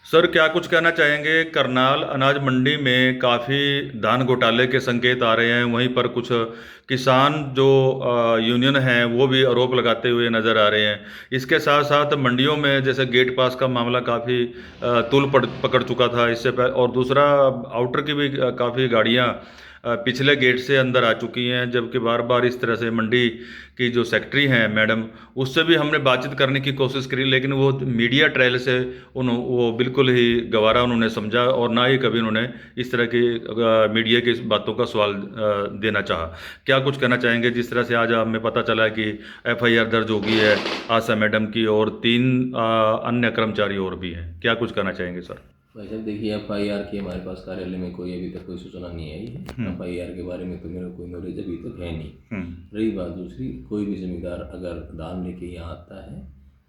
Sir क्या कुछ कहना चाहेंगे? करनाल अनाज मंडी में काफ़ी धान घोटाले के संकेत आ रहे हैं। वहीं पर कुछ किसान जो यूनियन हैं वो भी आरोप लगाते हुए नज़र आ रहे हैं। इसके साथ साथ मंडियों में जैसे गेट पास का मामला काफ़ी पकड़ चुका था इससे पहले, और दूसरा आउटर की भी काफ़ी गाड़ियाँ पिछले गेट से अंदर आ चुकी हैं, जबकि बार बार इस तरह से मंडी की जो सेक्रेटरी हैं मैडम, उससे भी हमने बातचीत करने की कोशिश करी, लेकिन वो मीडिया ट्रायल से वो बिल्कुल ही गवारा उन्होंने समझा, और ना ही कभी उन्होंने इस तरह की मीडिया की बातों का सवाल देना चाहा। क्या कुछ कहना चाहेंगे? जिस तरह से आज हमें पता चला कि एफआईआर दर्ज हो गई है आशा मैडम की, और 3 अन्य कर्मचारी और भी हैं। क्या कुछ कहना चाहेंगे सर? भाई साहब देखिए, एफआईआर की हमारे पास कार्यालय में कोई अभी तक कोई सूचना नहीं आई है। एफआईआर के बारे में तो मेरा कोई नॉलेज अभी तक है नहीं। रही बात दूसरी, कोई भी जमींदार अगर दान लेके यहाँ आता है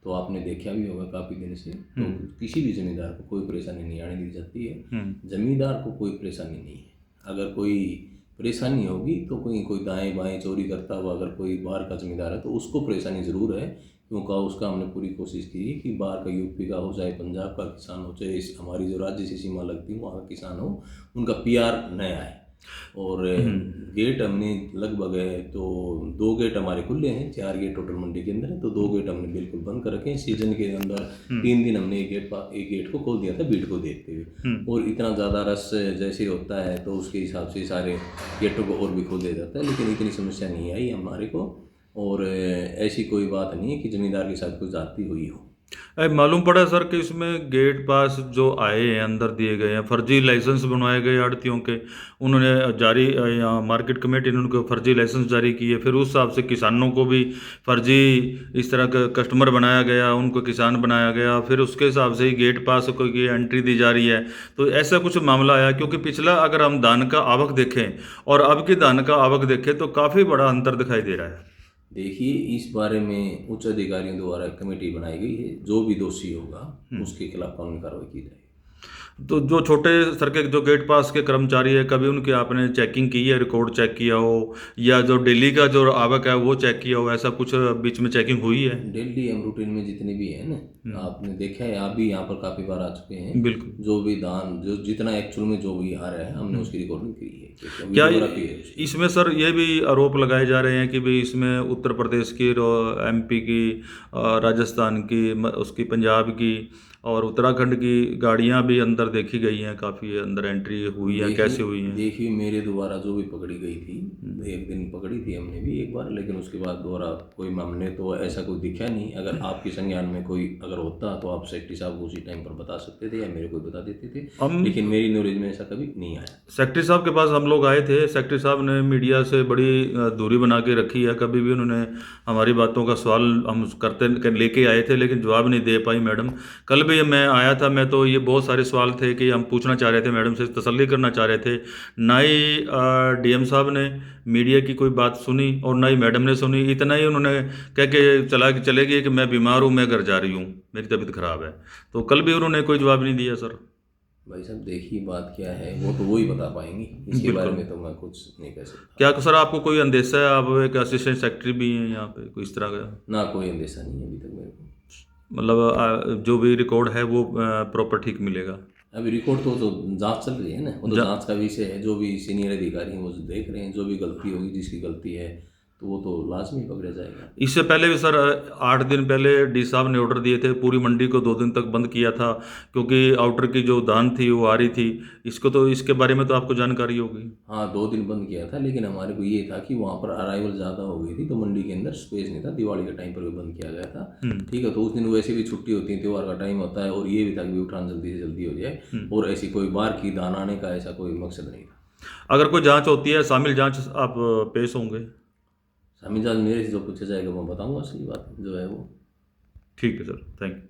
तो आपने देखा भी होगा काफ़ी दिन से, तो किसी भी जमींदार को कोई परेशानी नहीं आने दी जाती है। जमींदार को कोई परेशानी नहीं है। अगर कोई परेशानी होगी तो कोई दाएं बाएं चोरी करता हुआ अगर कोई बाहर का जमींदार है तो उसको परेशानी ज़रूर है, क्योंकि उसका हमने पूरी कोशिश की है कि बाहर का यूपी का हो, चाहे पंजाब का किसान हो, चाहे हमारी जो राज्य से सीमा लगती है वहाँ का किसान हो, उनका पीआर नया है। और गेट हमने लगभग है तो 2 गेट हमारे खुले हैं, 4 गेट टोटल मंडी के अंदर है, तो 2 गेट हमने बिल्कुल बंद कर रखे हैं। सीजन के अंदर 3 दिन हमने एक गेट को खोल दिया था भीड़ को देखते हुए, और इतना ज़्यादा रस जैसे होता है तो उसके हिसाब से सारे गेटों को और भी खोल दिया जाता है, लेकिन इतनी समस्या नहीं आई हमारे को। और ऐसी कोई बात नहीं है कि जमींदार के साथ कोई जाती हुई हो। मालूम पड़ा सर कि इसमें गेट पास जो आए हैं अंदर दिए गए हैं, फर्जी लाइसेंस बनवाए गए आड़तियों के, उन्होंने जारी यहाँ मार्केट कमेटी ने उनको फर्जी लाइसेंस जारी किए, फिर उस हिसाब से किसानों को भी फर्जी इस तरह का कस्टमर बनाया गया, उनको किसान बनाया गया, फिर उसके हिसाब से ही गेट पास को की एंट्री दी जा रही है। तो ऐसा कुछ मामला आया, क्योंकि पिछला अगर हम धान का आवक देखें और अब की धान का आवक देखें तो काफ़ी बड़ा अंतर दिखाई दे रहा है। देखिए, इस बारे में उच्च अधिकारियों द्वारा कमेटी बनाई गई है, जो भी दोषी होगा उसके खिलाफ कानूनी कार्रवाई की जाएगी। तो जो छोटे स्तर के जो गेट पास के कर्मचारी है, कभी उनकी आपने चेकिंग की है, रिकॉर्ड चेक किया हो, या जो डेली का जो आवक है वो चेक किया हो, ऐसा कुछ बीच में चेकिंग हुई है? डेली हम रूटीन में जितने भी है ना, आपने देखा है, आप भी यहाँ पर काफ़ी बार आ चुके हैं। बिल्कुल। जो भी दान जो जितना एक्चुअल में जो भी आ रहा है हमने उसकी रिकॉर्डिंग करी है। क्या इसमें सर ये भी आरोप लगाए जा रहे हैं कि भाई इसमें उत्तर प्रदेश की, एमपी की, राजस्थान की, उसकी पंजाब की और उत्तराखंड की गाड़ियां भी अंदर देखी गई हैं, काफ़ी अंदर एंट्री हुई है, कैसे हुई हैं? देखिए, मेरे द्वारा जो भी पकड़ी गई थी, एक दिन पकड़ी थी हमने भी एक बार, लेकिन उसके बाद दोबारा कोई हमने तो ऐसा कोई दिखा नहीं। अगर आपके संज्ञान में कोई अगर होता तो आप सेक्रेटरी साहब को उसी टाइम पर बता सकते थे या मेरे को बता देते थे, लेकिन मेरी नॉलेज में ऐसा कभी नहीं आया। सेक्रेटरी साहब के पास हम लोग आए थे, सेक्रेटरी साहब ने मीडिया से बड़ी दूरी बना के रखी है, कभी भी उन्होंने हमारी बातों का सवाल हम करते लेके आए थे लेकिन जवाब नहीं दे पाई मैडम। कल भी मैं आया था, मैं तो ये बहुत सारे सवाल थे कि हम पूछना चाह रहे थे, मैडम से तसल्ली करना चाह रहे थे। ना ही डीएम साहब ने मीडिया की कोई बात सुनी और ना ही मैडम ने सुनी। इतना ही उन्होंने कह के चले गए कि मैं बीमार हूँ, मैं घर जा रही हूँ, मेरी तबीयत ख़राब है। तो कल भी उन्होंने कोई जवाब नहीं दिया सर। भाई साहब देखिए, बात क्या है वो तो वही बता पाएंगे, इसके बारे में तो मैं कुछ नहीं कह सकता। क्या सर आपको कोई अंदेशा है? आप एक असिस्टेंट सेक्रेटरी भी हैं यहाँ पे, कोई इस तरह का? ना, कोई अंदेशा नहीं है अभी तक मेरे को। मतलब जो भी रिकॉर्ड है वो प्रॉपर ठीक मिलेगा? अभी रिकॉर्ड तो जांच चल रही है ना, वो तो जांच का विषय है। जो भी सीनियर अधिकारी हैं वो देख रहे हैं, जो भी गलती होगी, जिसकी गलती है तो वो तो लाजमी पकड़ा जाएगा। इससे पहले भी सर 8 दिन पहले डी साहब ने ऑर्डर दिए थे, पूरी मंडी को 2 दिन तक बंद किया था, क्योंकि आउटर की जो धान थी वो आ रही थी। इसके बारे में तो आपको जानकारी होगी। हाँ, 2 दिन बंद किया था, लेकिन हमारे को ये था कि वहाँ पर अराइवल ज़्यादा हो गई थी तो मंडी के अंदर स्पेस नहीं था। दिवाली के टाइम पर भी बंद किया गया था, ठीक है। तो उस दिन वैसे भी छुट्टी होती है, त्यौहार का टाइम होता है, और ये भी था कि उठान जल्दी से जल्दी हो जाए, और ऐसी कोई बाहर की दान आने का ऐसा कोई मकसद नहीं था। अगर कोई जांच होती है, शामिल जांच, आप पेश होंगे? शामिल जांच मेरे से जो पूछा जाएगा वो बताऊँगा, सही बात जो है वो। ठीक है सर, थैंक यू।